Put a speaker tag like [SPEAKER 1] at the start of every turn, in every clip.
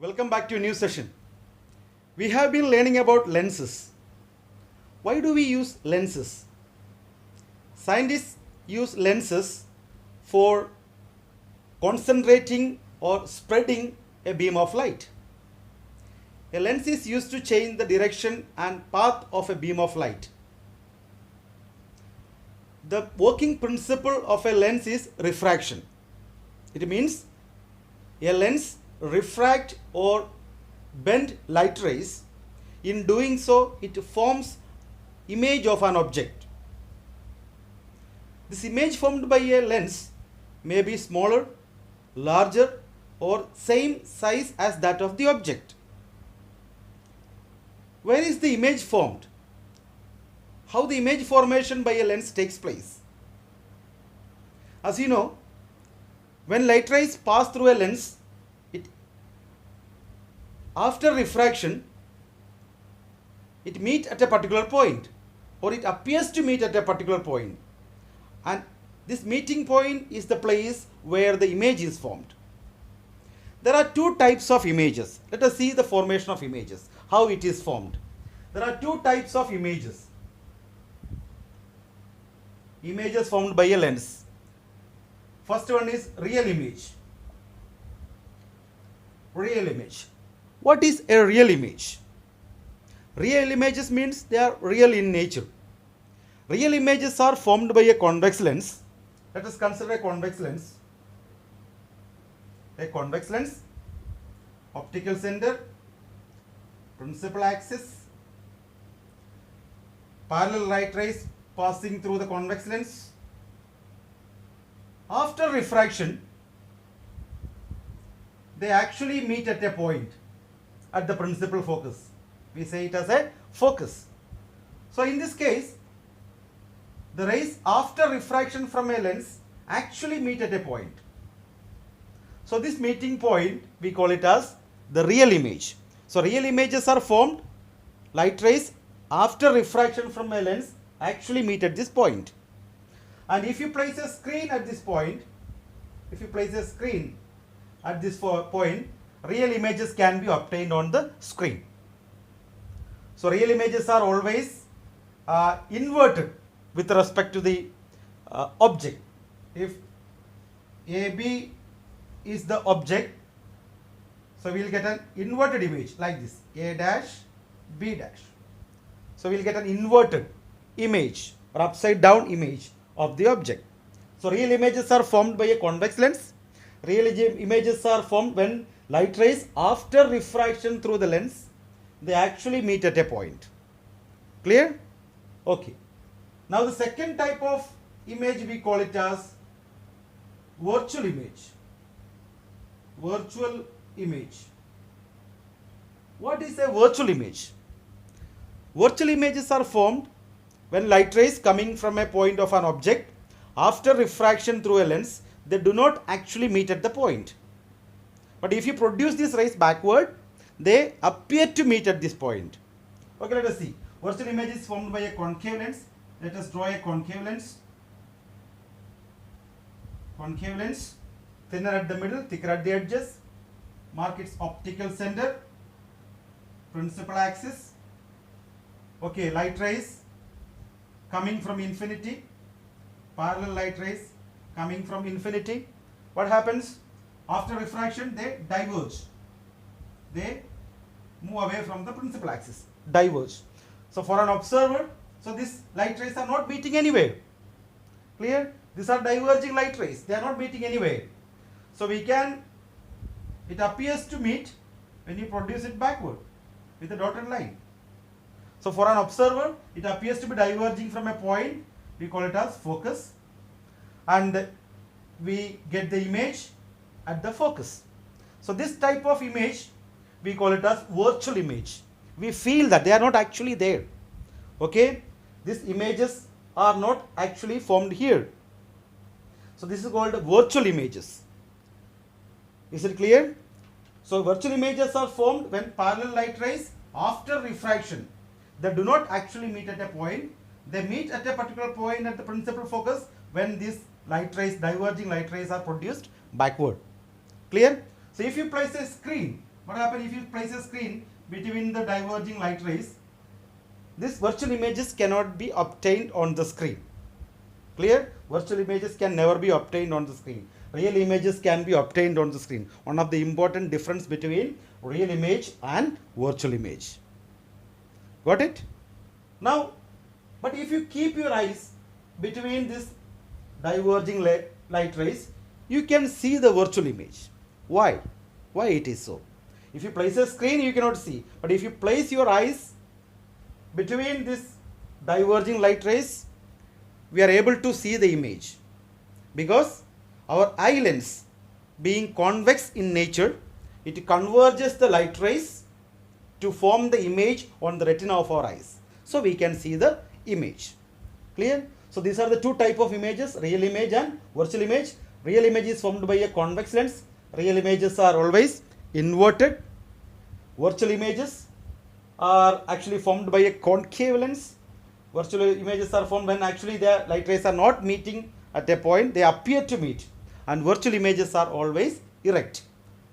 [SPEAKER 1] Welcome back to a new session. We have been learning about lenses. Why do we use lenses? Scientists use lenses for concentrating or spreading a beam of light. A lens is used to change the direction and path of a beam of light. The working principle of a lens is refraction. It means a lens refract or bend light rays. In doing so, it forms image of an object. This image formed by a lens may be smaller, larger, or same size as that of the object. Where is the image formed? How the image formation by a lens takes place? As you know, when light rays pass through a lens, after refraction, it meets at a particular point, or it appears to meet at a particular point. And this meeting point is the place where the image is formed. There are two types of images. Let us see the formation of images, how it is formed. There are two types of images. Images formed by a lens. First one is real image. Real image. What is a real image? Real images means they are real in nature. Real images are formed by a convex lens. Let us consider a convex lens. A convex lens, optical center, principal axis, parallel light rays passing through the convex lens. After refraction, they actually meet at a point at the principal focus. We say it as a focus. So in this case, the rays after refraction from a lens actually meet at a point. So this meeting point, we call it as the real image. So real images are formed, light rays after refraction from a lens actually meet at this point. And if you place a screen at this point, real images can be obtained on the screen. So real images are always inverted with respect to the object. If AB is the object, so we will get an inverted image like this, A dash, B dash. So we will get an inverted image or upside down image of the object. So real images are formed by a convex lens. Real images are formed when light rays after refraction through the lens, they actually meet at a point. Clear? Okay. Now the second type of image, we call it as virtual image. Virtual image. What is a virtual image? Virtual images are formed when light rays coming from a point of an object after refraction through a lens, they do not actually meet at the point. But if you produce these rays backward, they appear to meet at this point. Okay, let us see. Virtual image is formed by a concave lens. Let us draw a concave lens. Concave lens, thinner at the middle, thicker at the edges. Mark its optical center, principal axis. Okay, light rays coming from infinity, parallel light rays coming from infinity. What happens? After refraction, they diverge. They move away from the principal axis, diverge. So for an observer, so these light rays are not meeting anywhere. Clear? These are diverging light rays. They are not meeting anywhere. So it appears to meet when you produce it backward with a dotted line. So for an observer, it appears to be diverging from a point. We call it as focus. And we get the image at the focus. So this type of image, we call it as virtual image. We feel that they are not actually there. Okay? These images are not actually formed here. So this is called virtual images. Is it clear? So virtual images are formed when parallel light rays after refraction, they do not actually meet at a point. They meet at a particular point at the principal focus when these light rays, diverging light rays, are produced backward. Clear? So if you place a screen What happens if you place a screen between the diverging light rays? This virtual images cannot be obtained on the screen. Clear? Virtual images can never be obtained on the screen. Real images can be obtained on the screen. One of the important difference between real image and virtual image. Got it? Now, but if you keep your eyes between this diverging light rays, you can see the virtual image. Why? Why it is so? If you place a screen, you cannot see. But if you place your eyes between this diverging light rays, we are able to see the image. Because our eye lens, being convex in nature, it converges the light rays to form the image on the retina of our eyes. So we can see the image. Clear? So these are the two type of images, real image and virtual image. Real image is formed by a convex lens. Real images are always inverted. Virtual images are actually formed by a concave lens. Virtual images are formed when actually the light rays are not meeting at a point, they appear to meet. And virtual images are always erect.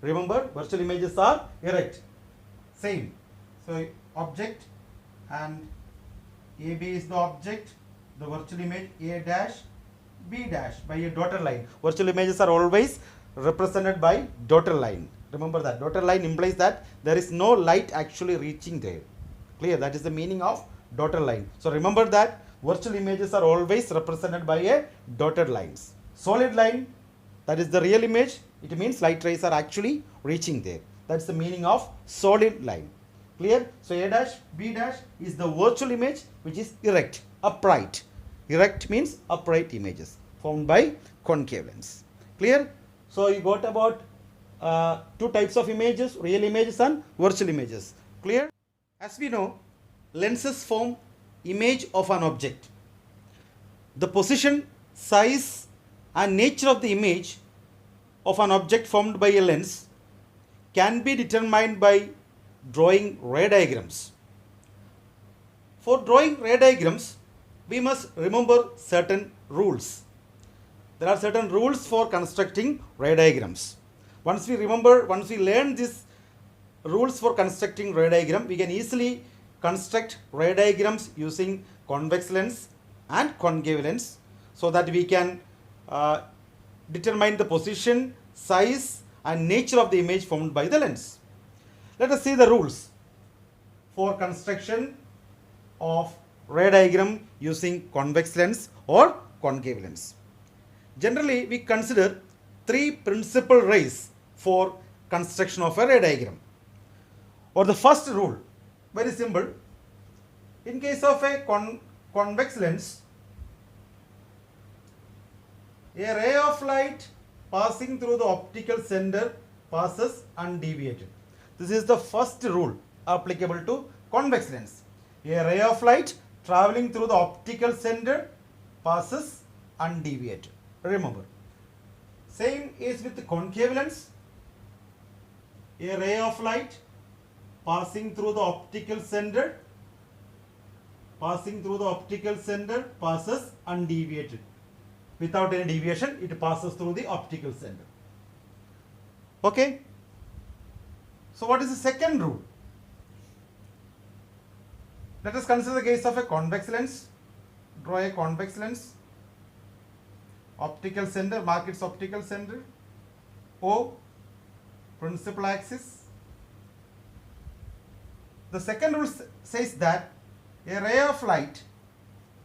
[SPEAKER 1] Remember, virtual images are erect. Same. So object, and AB is the object, the virtual image A dash, B dash by a dotted line. Virtual images are always represented by dotted line. Remember that dotted line implies that there is no light actually reaching there. Clear? That is the meaning of dotted line. So remember that virtual images are always represented by a dotted lines. Solid line, that is the real image. It means light rays are actually reaching there. That's the meaning of solid line. Clear? So A dash, B dash is the virtual image which is erect, upright. Erect means upright images formed by concave lens. Clear? So you got about two types of images, real images and virtual images. Clear? As we know, lenses form image of an object. The position, size and nature of the image of an object formed by a lens can be determined by drawing ray diagrams. For drawing ray diagrams, we must remember certain rules. There are certain rules for constructing ray diagrams. Once we learn these rules for constructing ray diagram, we can easily construct ray diagrams using convex lens and concave lens, so that we can determine the position, size and nature of the image formed by the lens. Let us see the rules for construction of ray diagram using convex lens or concave lens. Generally, we consider three principal rays for construction of a ray diagram. Or the first rule, very simple. In case of a convex lens, a ray of light passing through the optical center passes undeviated. This is the first rule applicable to convex lens. A ray of light traveling through the optical center passes undeviated. Remember. Same is with the concave lens. A ray of light passing through the optical center passes undeviated. Without any deviation, it passes through the optical center. Okay. So what is the second rule? Let us consider the case of a convex lens. Draw a convex lens. Optical center, mark its optical center. O, principal axis. The second rule says that a ray of light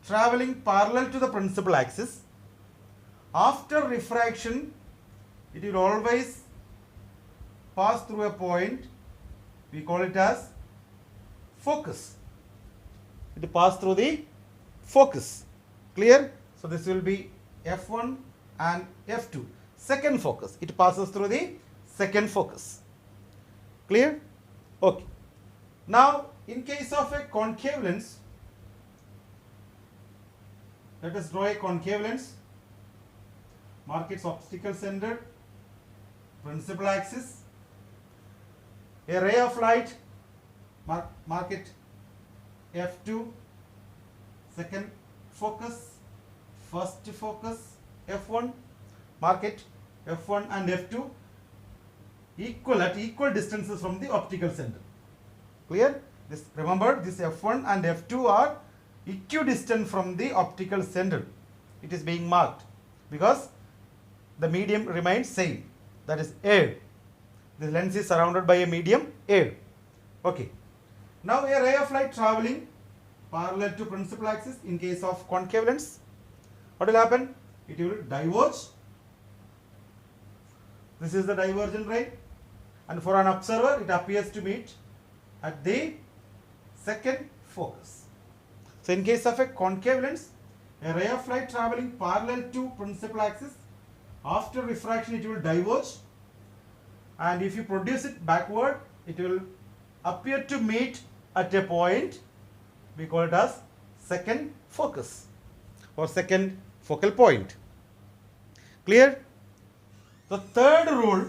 [SPEAKER 1] traveling parallel to the principal axis, after refraction, it will always pass through a point, we call it as focus. It passes through the focus. Clear? So this will be F1 and F2. Second focus. It passes through the second focus. Clear? Okay. Now, in case of a concave lens, let us draw a concave lens. Mark its optical center, principal axis. A ray of light, mark it F2, second focus, first focus, F1, mark it F1 and F2. at equal distances from the optical center. Clear? This, remember, this F1 and F2 are equidistant from the optical center. It is being marked because the medium remains same, that is air. The lens is surrounded by a medium air. Okay. Now a ray of light traveling parallel to principal axis in case of concave lens, what will happen? It will diverge. This is the divergent ray, and for an observer it appears to meet at the second focus. So in case of a concave lens, a ray of light traveling parallel to principal axis, after refraction it will diverge, and if you produce it backward, it will appear to meet at a point, we call it as second focus or second focal point. Clear? The third rule,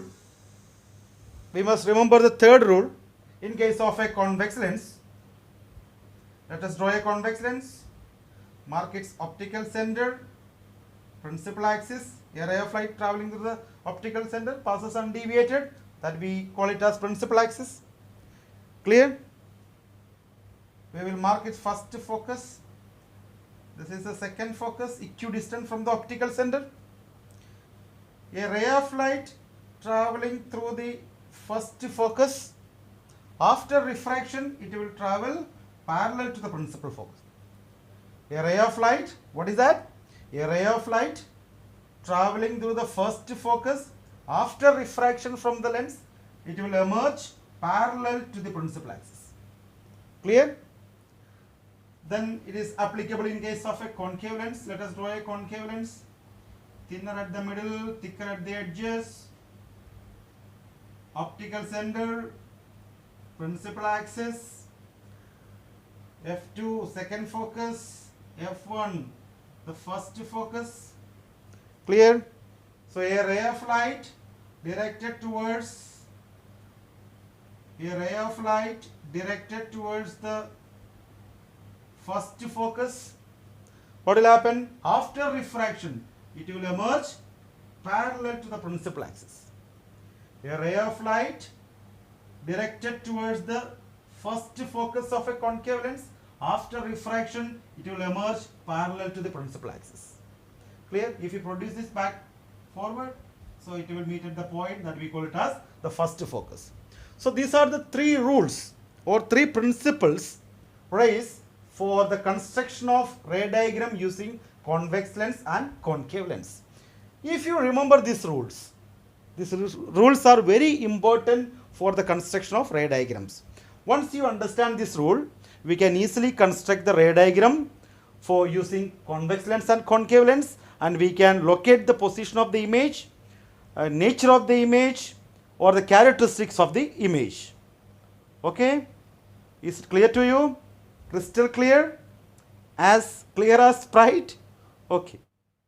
[SPEAKER 1] we must remember the third rule in case of a convex lens. Let us draw a convex lens, mark its optical center, principal axis, a ray of light traveling through the optical center passes undeviated, that we call it as principal axis. Clear? We will mark its first focus. This is the second focus, equidistant from the optical center. A ray of light traveling through the first focus, after refraction it will travel parallel to the principal focus. A ray of light, what is that? A ray of light traveling through the first focus, after refraction from the lens, it will emerge parallel to the principal axis. Clear? Then it is applicable in case of a concave lens. Let us draw a concave lens. Thinner at the middle, thicker at the edges. Optical center, principal axis. F2 second focus, F1 the first focus. Clear? So a ray of light directed towards the first focus, what will happen? After refraction it will emerge parallel to the principal axis. A ray of light directed towards the first focus of a concave lens, after refraction it will emerge parallel to the principal axis. Clear? If you produce this back forward, so it will meet at the point that we call it as the first focus. So these are the three rules or three principles raised for the construction of ray diagram using convex lens and concave lens. If you remember these rules are very important for the construction of ray diagrams. Once you understand this rule, we can easily construct the ray diagram for using convex lens and concave lens, and we can locate the position of the image, nature of the image, or the characteristics of the image. Okay? Is it clear to you? Crystal clear? As clear as Sprite? Okay.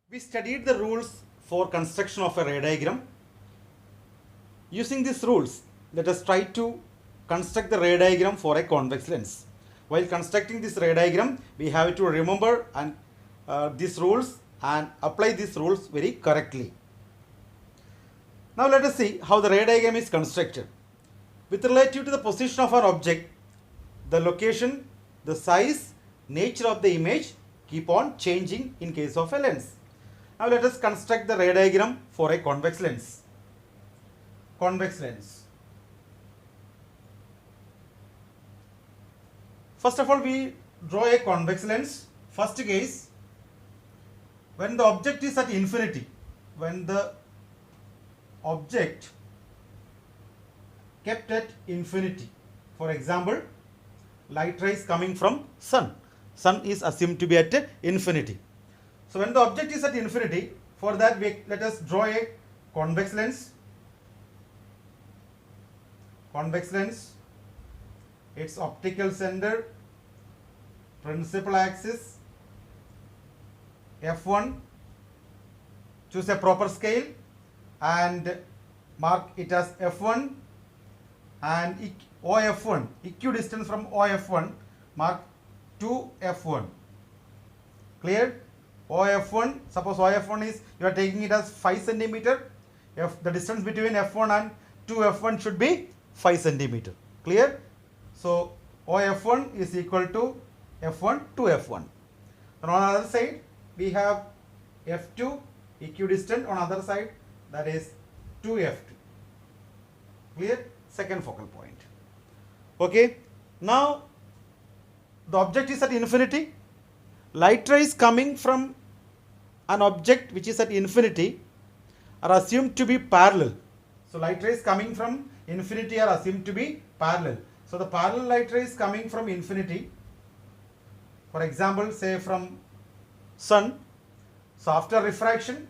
[SPEAKER 1] We studied the rules for construction of a ray diagram. Using these rules, let us try to construct the ray diagram for a convex lens. While constructing this ray diagram, we have to remember these rules and apply these rules very correctly. Now let us see how the ray diagram is constructed. With relative to the position of our object, the location, the size, nature of the image keep on changing in case of a lens. Now let us construct the ray diagram for a convex lens. Convex lens. First of all, we draw a convex lens. First case, when the object is at infinity, when the object kept at infinity, for example, light rays coming from sun is assumed to be at infinity. So when the object is at infinity, for that let us draw a convex lens. Convex lens, its optical center, principal axis, F1, choose a proper scale and mark it as F1, and OF1, equidistant from OF1, mark 2F1. Clear? OF1, suppose OF1 is, you are taking it as 5 centimeter. The distance between F1 and F2F1 should be 5 centimeter. Clear? So OF1 is equal to F1 to F1. And on the other side, we have F2 equidistant on other side, that is 2F2. Clear? Second focal point. Okay. Now the object is at infinity. Light rays coming from an object which is at infinity are assumed to be parallel. So light rays coming from infinity are assumed to be parallel. So the parallel light rays coming from infinity, for example, say from sun, so after refraction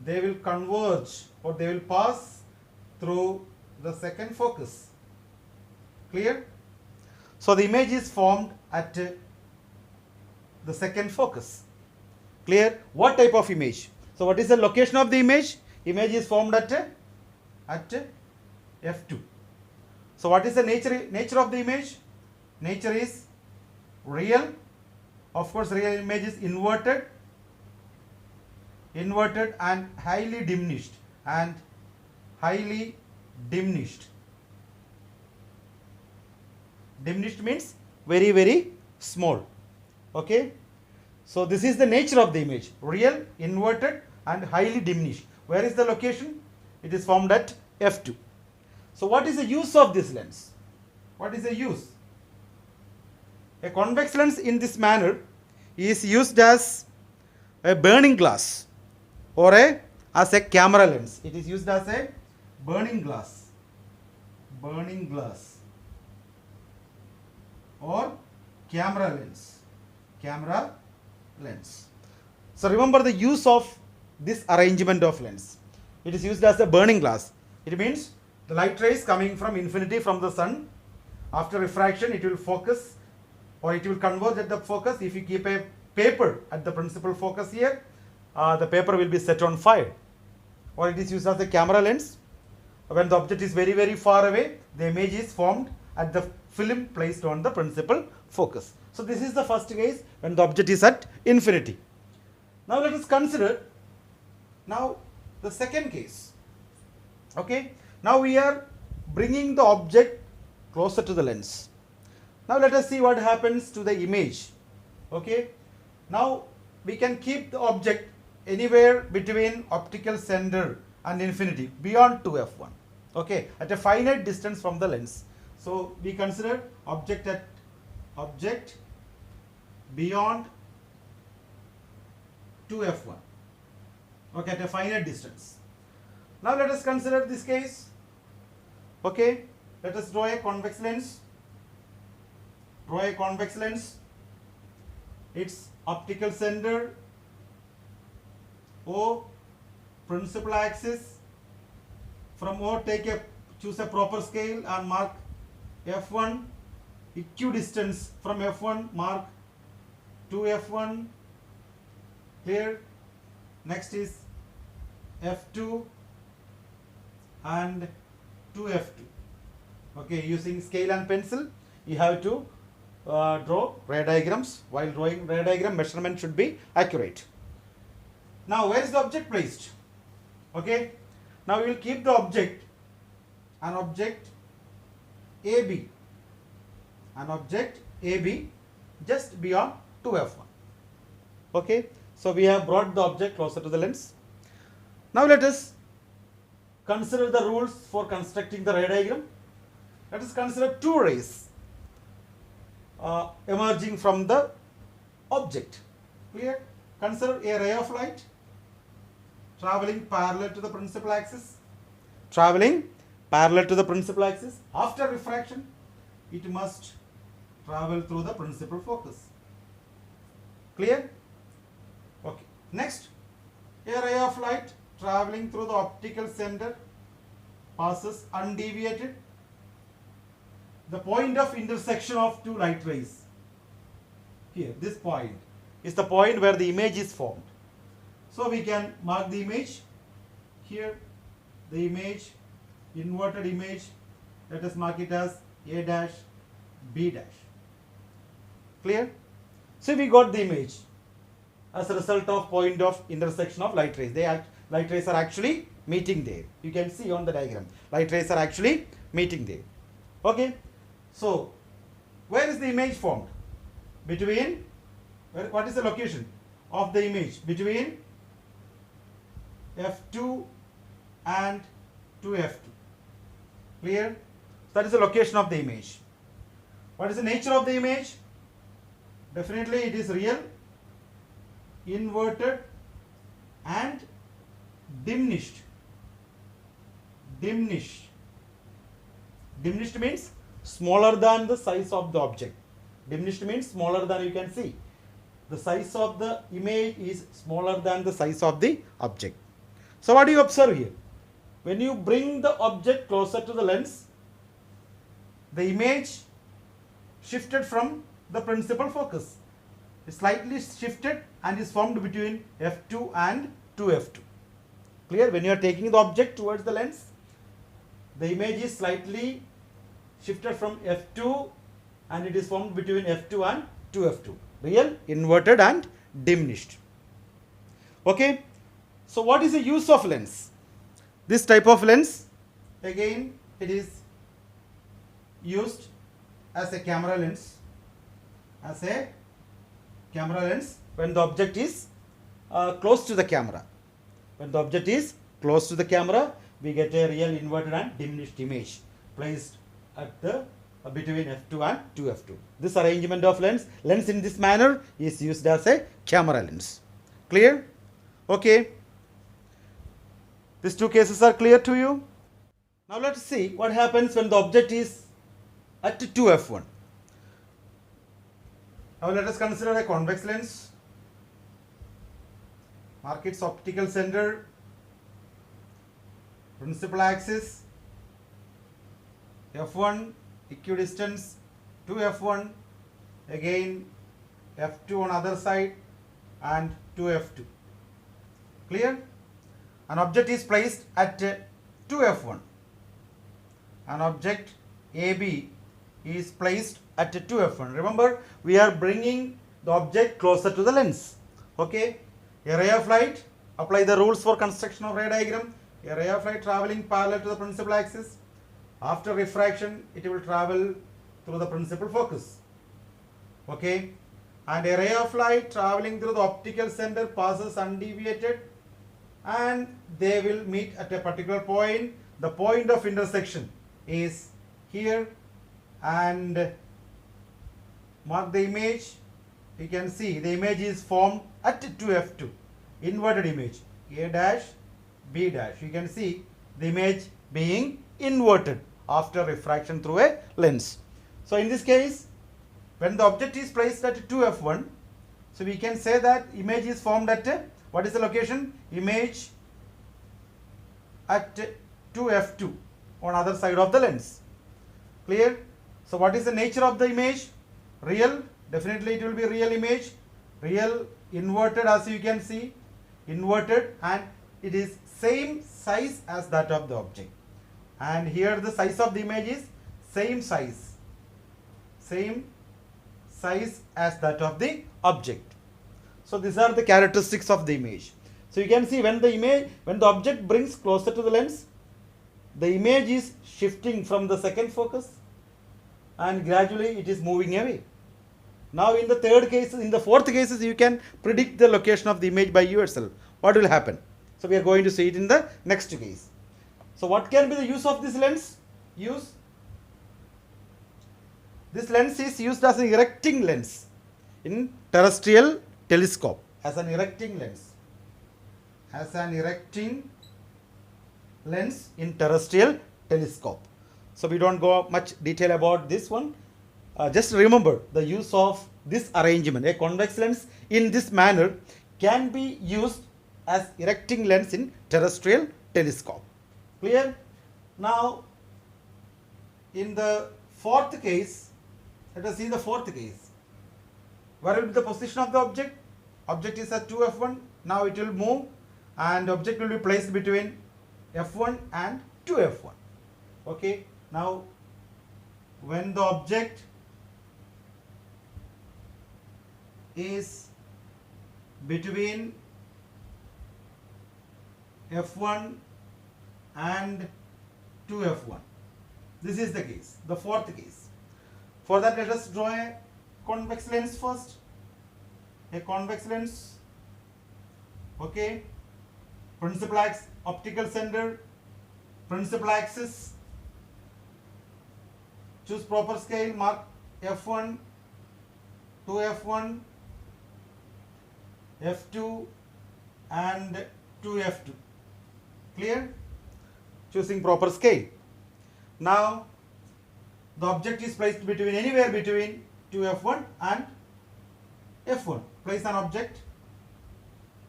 [SPEAKER 1] they will converge or they will pass through the second focus. Clear? So the image is formed at the second focus. Clear? What type of image? So what is the location of the image? Image is formed at F2. So what is the nature of the image? Nature is real. Of course, real image is inverted and highly diminished. Diminished means very, very small. Okay. So this is the nature of the image. Real, inverted and highly diminished. Where is the location? It is formed at F2. So what is the use of this lens? What is the use? A convex lens in this manner is used as a burning glass or as a camera lens. It is used as a burning glass or camera lens. So remember the use of this arrangement of lens. It is used as a burning glass. It means the light rays coming from infinity from the sun, after refraction it will focus or it will converge at the focus. If you keep a paper at the principal focus here, the paper will be set on fire. Or it is used as a camera lens. When the object is very, very far away, the image is formed at the film placed on the principal focus. So this is the first case when the object is at infinity. Now let us consider now the second case. Okay. Now we are bringing the object closer to the lens. Now let us see what happens to the image. Okay. Now we can keep the object anywhere between optical center and infinity beyond 2f1. Okay, at a finite distance from the lens. So we consider object beyond 2f1. Okay, at a finite distance. Now let us consider this case. Okay, let us draw a convex lens. Its optical center O, principal axis. From O choose a proper scale and mark f1. Equidistance from f1 mark 2f1. Clear? Next is f2 and 2f2. Okay, using scale and pencil you have to draw ray diagrams. While drawing ray diagram, measurement should be accurate. Now where is the object placed? Okay, now we will keep the object AB just beyond 2f1. Okay, so we have brought the object closer to the lens. Now let us consider the rules for constructing the ray diagram. Let us consider two rays emerging from the object. Clear? Consider a ray of light traveling parallel to the principal axis. After refraction, it must travel through the principal focus. Clear? Okay. Next, a ray of light traveling through the optical center passes undeviated the point of intersection of two light rays. Here, this point is the point where the image is formed. So we can mark the image. Here, the image, inverted image, let us mark it as A dash, B dash. Clear? So we got the image as a result of point of intersection of light rays. Light rays are actually meeting there. You can see on the diagram. Light rays are actually meeting there. Okay. So, where is the image formed? Between, what is the location of the image? Between F2 and 2F2. Clear? That is the location of the image. What is the nature of the image? Definitely it is real, inverted and diminished. Diminished means smaller than the size of the object. Diminished means smaller than, you can see. The size of the image is smaller than the size of the object. So what do you observe here? When you bring the object closer to the lens, the image shifted from the principal focus. It slightly shifted and is formed between F2 and 2F2. Clear? When you are taking the object towards the lens, the image is slightly shifted from F2 and it is formed between F2 and 2F2. Real, inverted and diminished. Okay. So what is the use of lens? This type of lens, again, it is used as a camera lens. As a camera lens when the object is close to the camera. When the object is close to the camera, we get a real, inverted and diminished image placed at the between F2 and 2F2. This arrangement of lens in this manner is used as a camera lens. Clear? Okay. These two cases are clear to you. Now let us see what happens when the object is at 2F1. Now let us consider a convex lens. Mark its optical center, principal axis, F1, equidistance to F1, again F2 on other side and 2F2. Clear? An object is placed at 2F1. An object AB is placed at 2F1. Remember, we are bringing the object closer to the lens. Okay? A ray of light, apply the rules for construction of ray diagram. A ray of light traveling parallel to the principal axis. After refraction, it will travel through the principal focus. Okay? And a ray of light traveling through the optical center passes undeviated and they will meet at a particular point. The point of intersection is here, and mark the image. You can see the image is formed at 2F2. Inverted image, A dash, B dash. You can see the image being inverted after refraction through a lens. So in this case, when the object is placed at 2F1, so we can say that image is formed at, what is the location? Image at 2F2 on other side of the lens. Clear? So what is the nature of the image? Real, definitely it will be real image. Real, inverted, as you can see, inverted, and it is same size as that of the object. And here the size of the image is same size as that of the object. So these are the characteristics of the image. So you can see when the object brings closer to the lens, the image is shifting from the second focus and gradually it is moving away. Now in the fourth cases, you can predict the location of the image by yourself. What will happen? So we are going to see it in the next case. So what can be the use of this lens? This lens is used as an erecting lens in terrestrial telescope. As an erecting lens in terrestrial telescope. So we don't go much detail about this one. Just remember the use of this arrangement. A convex lens in this manner can be used as erecting lens in terrestrial telescope. Clear? Now in the fourth case, let us see the fourth case. Where will be the position of the object? Object is at 2F1. Now it will move and object will be placed between F1 and 2F1. Okay. Now when the object is between F1 and 2f1. This is the case, the fourth case. For that, let us draw a convex lens first. A convex lens. Okay. Principal axis, optical center, principal axis. Choose proper scale, mark f1, 2f1, f2 and 2f2. Clear? Choosing proper scale. Now the object is placed between anywhere between 2f1 and f1. Place an object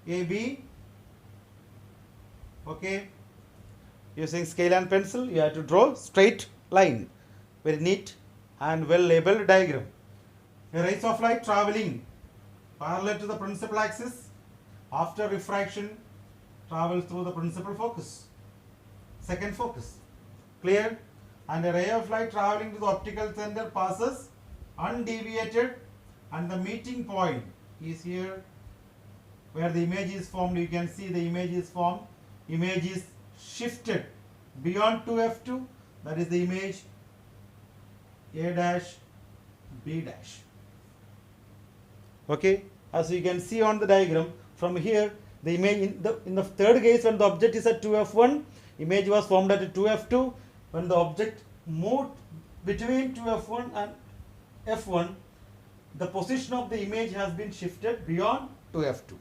[SPEAKER 1] AB. Okay. Using scale and pencil, you have to draw straight line. Very neat and well labeled diagram. A rays of light traveling parallel to the principal axis after refraction travels through the principal focus. Second focus. Clear? And a ray of light traveling to the optical center passes undeviated, and the meeting point is here where the image is formed. You can see the image is formed. Image is shifted beyond 2f2. That is the image A dash B dash. Okay, as you can see on the diagram from here, the image in the third case, when the object is at 2f1, image was formed at 2f2. When the object moved between 2f1 and f1, the position of the image has been shifted beyond 2f2.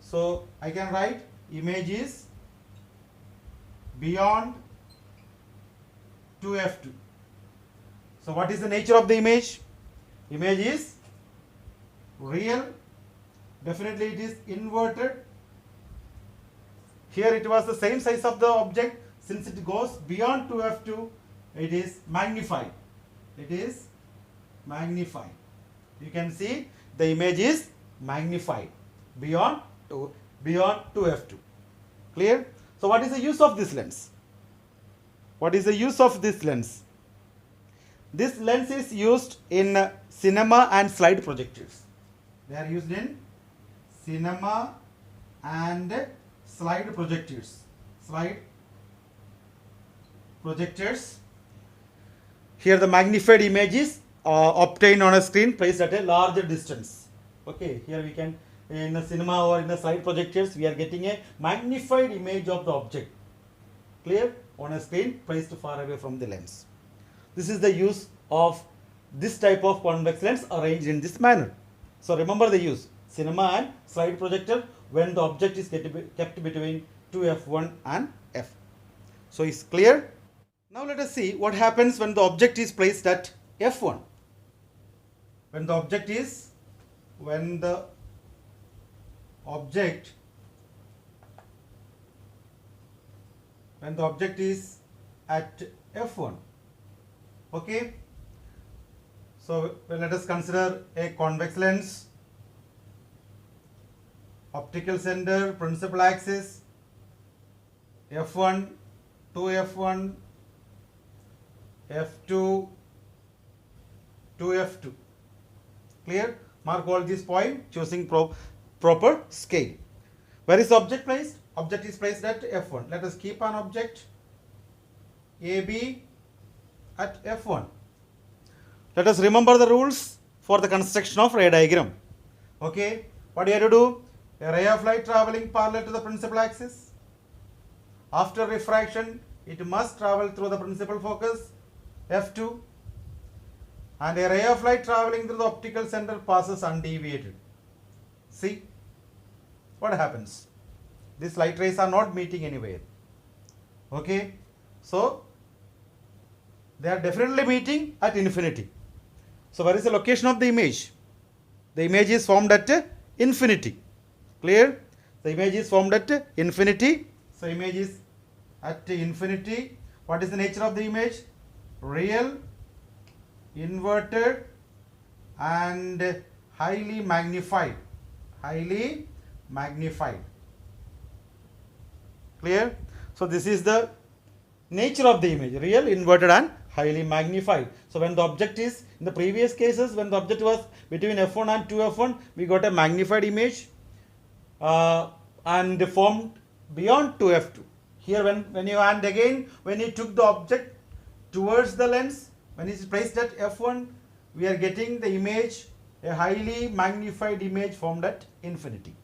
[SPEAKER 1] So I can write image is beyond 2f2. So what is the nature of the image? Image is real. Definitely it is inverted. Here it was the same size of the object. Since it goes beyond 2f2, it is magnified. It is magnified. You can see the image is magnified beyond 2f2. Clear? So what is the use of this lens? What is the use of this lens? This lens is used in cinema and slide projectors. They are used in cinema and slide projectors. Slide projectors. Here the magnified image is obtained on a screen placed at a larger distance. Okay, here we can, in a cinema or in a slide projectors, we are getting a magnified image of the object. Clear? On a screen placed far away from the lens. This is the use of this type of convex lens arranged in this manner. So remember the use: cinema and slide projector when the object is kept between 2f1 and f. So it's clear? Now let us see what happens when the object is placed at f1. When the object is at f1. Okay. So let us consider a convex lens, optical center, principal axis, f1, 2f1, f2, 2f2. Clear? Mark all these points, choosing proper scale. Where is the object placed? Object is placed at f1. Let us keep an object AB at f1. Let us remember the rules for the construction of ray diagram. Okay, what do you have to do? A ray of light traveling parallel to the principal axis. After refraction, it must travel through the principal focus, f2. And a ray of light traveling through the optical center passes undeviated. See what happens? These light rays are not meeting anywhere. Okay, so they are definitely meeting at infinity. So where is the location of the image? The image is formed at infinity. Clear? The image is formed at infinity. So image is at infinity. What is the nature of the image? Real, inverted and highly magnified. Highly magnified. Clear? So this is the nature of the image: real, inverted and highly magnified. So when the object is, in the previous cases, when the object was between f1 and 2f1, we got a magnified image and formed beyond 2f2. Here when you, and again when you took the object towards the lens, when it is placed at f1, we are getting the image, a highly magnified image formed at infinity.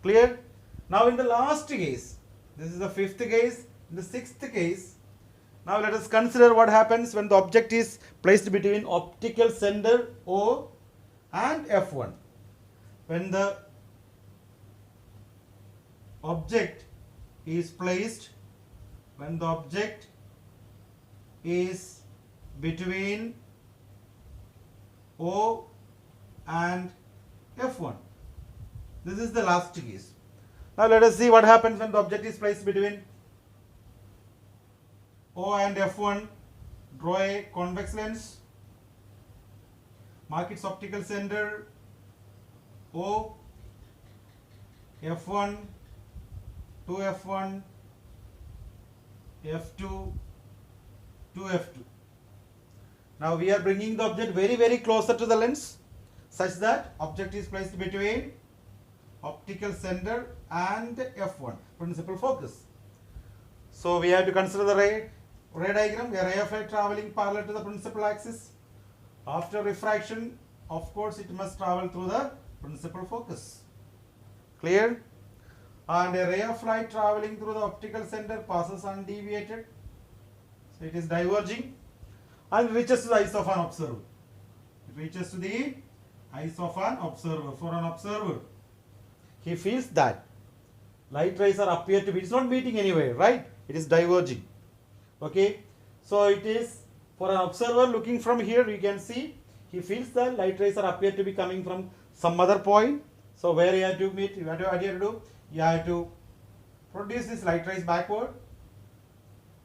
[SPEAKER 1] Clear? Now in the last case, this is the fifth case, in the sixth case, now let us consider what happens when the object is placed between optical center O and f1. When the object is placed, when the object is between O and f1. This is the last case. Now let us see what happens when the object is placed between O and f1. Draw a convex lens, mark its optical center O, f1 to f1, f2 to f2. Now we are bringing the object very closer to the lens such that object is placed between optical center and f1, principal focus. So we have to consider the ray diagram, a ray of light traveling parallel to the principal axis. After refraction, of course, it must travel through the principal focus. Clear? And a ray of light traveling through the optical center passes undeviated. So it is diverging and reaches to the eyes of an observer. It reaches to the eyes of an observer. For an observer, he feels that light rays are appear to be, it's not meeting anywhere, right? It is diverging. Okay, so it is for an observer looking from here, you can see he feels that light rays are appear to be coming from some other point. So where you have to meet, you have to do, you have to produce this light rays backward.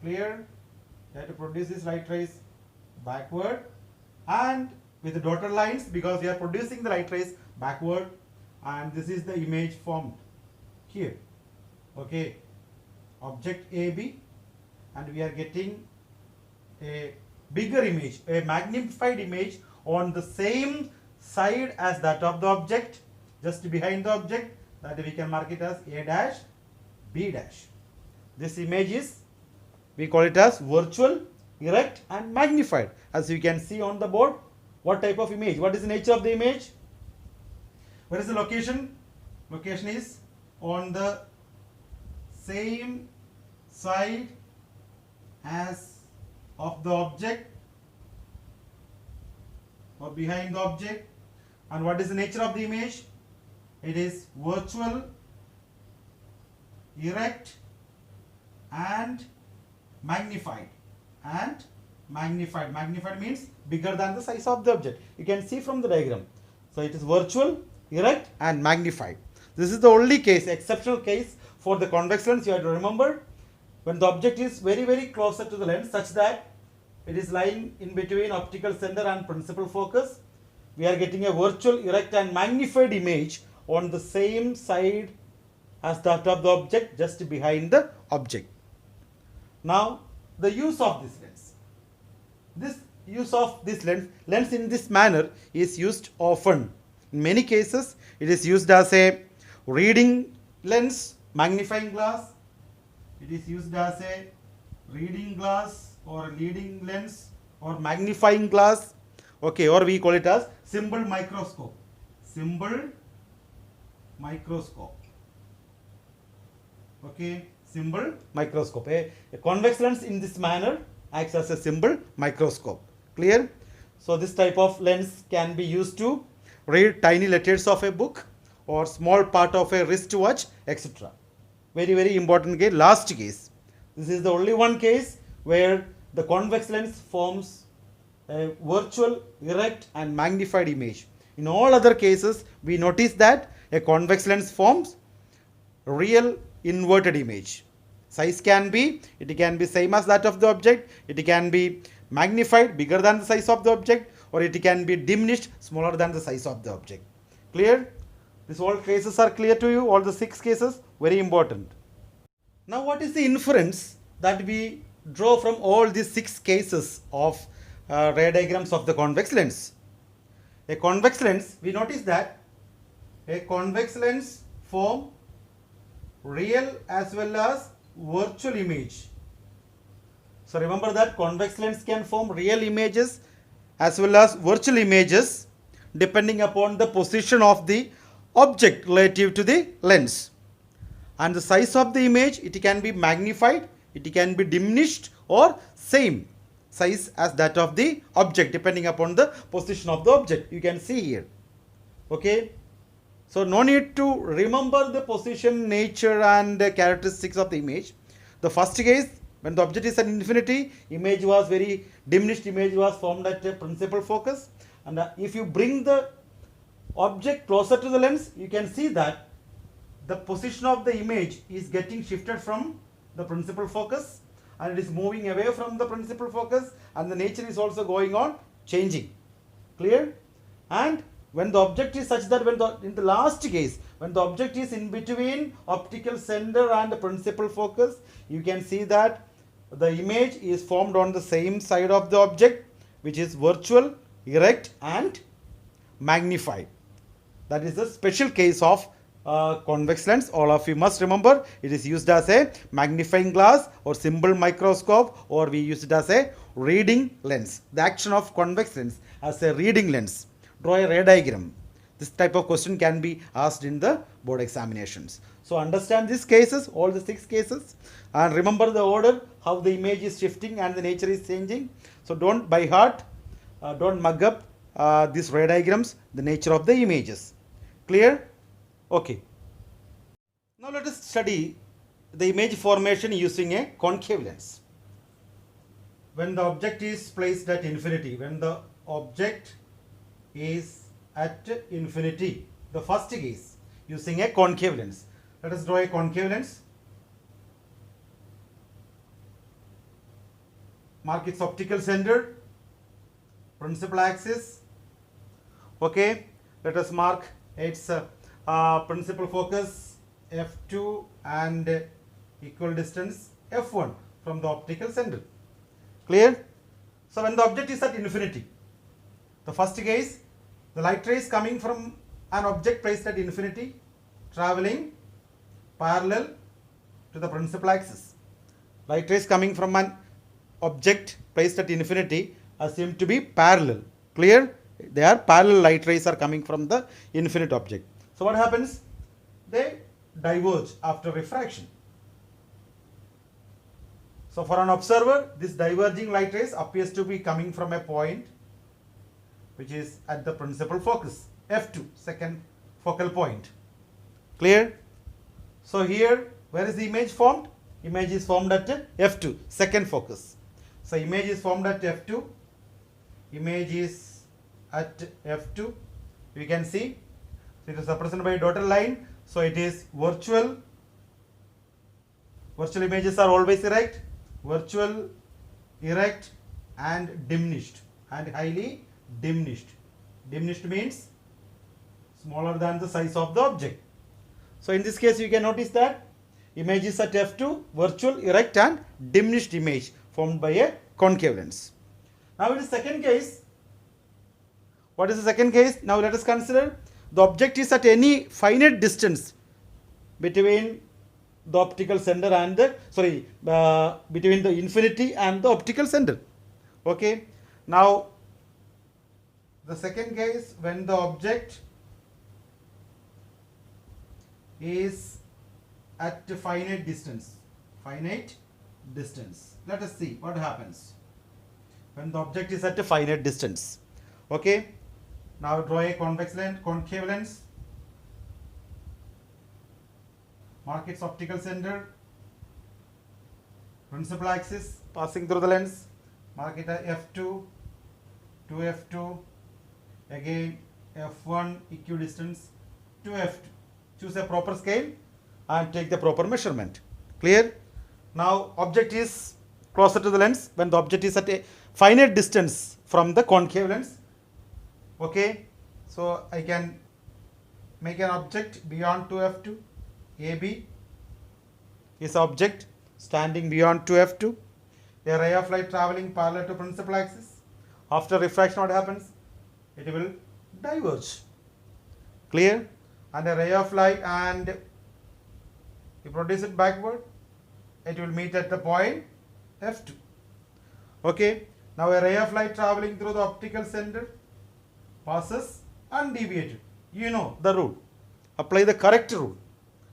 [SPEAKER 1] Clear? You have to produce this light rays backward and with the dotted lines, because we are producing the light rays backward, and this is the image formed here. Okay, object AB, and we are getting a bigger image, a magnified image on the same side as that of the object, just behind the object, that we can mark it as A dash, B dash. This image is, we call it as virtual, erect and magnified. As you can see on the board, what type of image, what is the nature of the image? Where is the location? Location is on the same side as of the object or behind the object. And what is the nature of the image? It is virtual, erect and magnified. And magnified. Magnified means bigger than the size of the object. You can see from the diagram. So it is virtual, erect and magnified. This is the only case, exceptional case for the convex lens. You have to remember, when the object is very closer to the lens such that it is lying in between optical center and principal focus, we are getting a virtual, erect and magnified image on the same side as that of the object, just behind the object. Now the use of this lens. This use of this lens in this manner is used often. In many cases it is used as a reading lens, magnifying glass. It is used as a reading glass or leading lens or magnifying glass. Okay, or we call it as symbol microscope. Symbol microscope. Okay, symbol microscope. A convex lens in this manner acts as a symbol microscope. Clear? So this type of lens can be used to read tiny letters of a book or small part of a wristwatch, etc. Very important case. Last case. This is the only one case where the convex lens forms a virtual, erect and magnified image. In all other cases, we notice that a convex lens forms real inverted image. Size can be, it can be same as that of the object, it can be magnified, bigger than the size of the object, or it can be diminished, smaller than the size of the object. Clear? These all cases are clear to you, all the 6 cases, very important. Now what is the inference that we draw from all these 6 cases of ray diagrams of the convex lens? A convex lens, we notice that a convex lens form real as well as virtual image. So remember that convex lens can form real images as well as virtual images depending upon the position of the object relative to the lens. And the size of the image, it can be magnified, it can be diminished, or same size as that of the object depending upon the position of the object. You can see here. Okay. So no need to remember the position, nature and characteristics of the image. The first case, when the object is at infinity, image was very diminished, image was formed at a principal focus. And if you bring the object closer to the lens, you can see that the position of the image is getting shifted from the principal focus and it is moving away from the principal focus, and the nature is also going on changing. Clear? And when the object is such that in the last case, when the object is in between optical center and the principal focus, you can see that the image is formed on the same side of the object, which is virtual, erect and magnified. That is the special case of convex lens. All of you must remember, it is used as a magnifying glass or simple microscope, or we use it as a reading lens. The action of convex lens as a reading lens. Draw a ray diagram. This type of question can be asked in the board examinations. So understand these cases, all the 6 cases, and remember the order, how the image is shifting and the nature is changing. So don't by heart, don't mug up these ray diagrams, the nature of the images. Clear? Okay. Now let us study the image formation using a concave lens. When the object is placed at infinity, when the object is at infinity, the first case, using a concave lens. Let us draw a concave lens. Mark its optical center, principal axis. Okay, let us mark its principal focus f2 and equal distance f1 from the optical center. Clear? So when the object is at infinity, the first case, the light rays coming from an object placed at infinity traveling parallel to the principal axis. Light rays coming from an object placed at infinity assumed to be parallel. Clear? They are parallel light rays are coming from the infinite object. So what happens? They diverge after refraction. So for an observer, this diverging light rays appears to be coming from a point which is at the principal focus, f2, second focal point. Clear? So here, where is the image formed? Image is formed at f2, second focus. So image is formed at f2. Image is at f2. You can see, so it is represented by a dotted line. So it is virtual. Virtual images are always erect. Virtual, erect and diminished and highly diminished. Diminished means smaller than the size of the object. So in this case you can notice that image is at f2, virtual, erect and diminished image formed by a concave lens. Now in the second case, what is the second case? Now let us consider the object is at any finite distance between the optical center and the, between the infinity and the optical center. Okay. Now the second case, when the object is at a finite distance. Let us see what happens when the object is at a finite distance. Okay. Now draw a convex lens, concave lens. Mark its optical center, principal axis passing through the lens. Mark it at f2, 2f2, again f1 equidistance to f2. Choose a proper scale and take the proper measurement. Clear? Now object is closer to the lens when the object is at a finite distance from the concave lens. Okay, so I can make an object beyond 2f2. AB is object standing beyond 2f2. A ray of light traveling parallel to principal axis. After refraction, what happens? It will diverge. Clear? And a ray of light, and you produce it backward. it will meet at the point F2. Okay, now a ray of light traveling through the optical center passes undeviated. You know the rule. Apply the correct rule.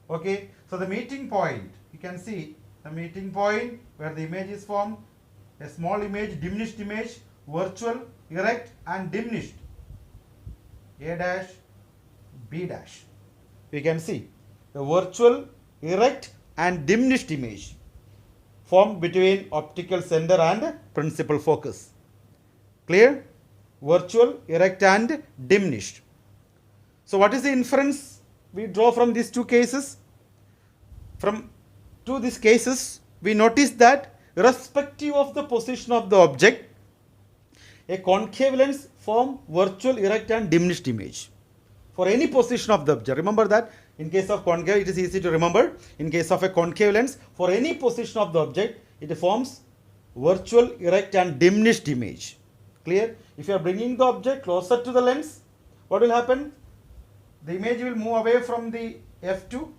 [SPEAKER 1] Okay, so the meeting point, you can see the meeting point where the image is formed, a small image, diminished image, virtual, erect and diminished. A dash, B dash. We can see the virtual, erect and diminished image formed between optical center and principal focus. Clear? Virtual, erect and diminished. So what is the inference we draw from these two cases? From these cases, we notice that irrespective of the position of the object, a concave lens form virtual, erect and diminished image for any position of the object. Remember that in case of concave, it is easy to remember. In case of a concave lens, for any position of the object, it forms virtual, erect and diminished image. Clear? If you are bringing the object closer to the lens, what will happen? The image will move away from the F2.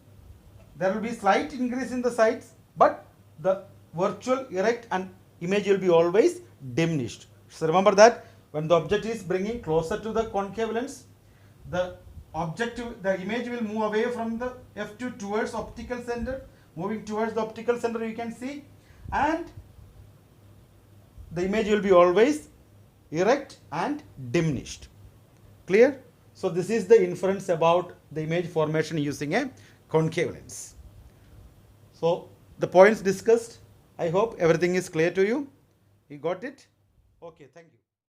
[SPEAKER 1] There will be slight increase in the sides, but the virtual, erect and image will be always diminished. So remember that when the object is bringing closer to the concave lens, the image will move away from the F2 towards optical center. Moving towards the optical center, you can see, and the image will be always erect and diminished. Clear? So this is the inference about the image formation using a concave lens. So the points discussed, I hope everything is clear to you. You got it? Okay, thank you.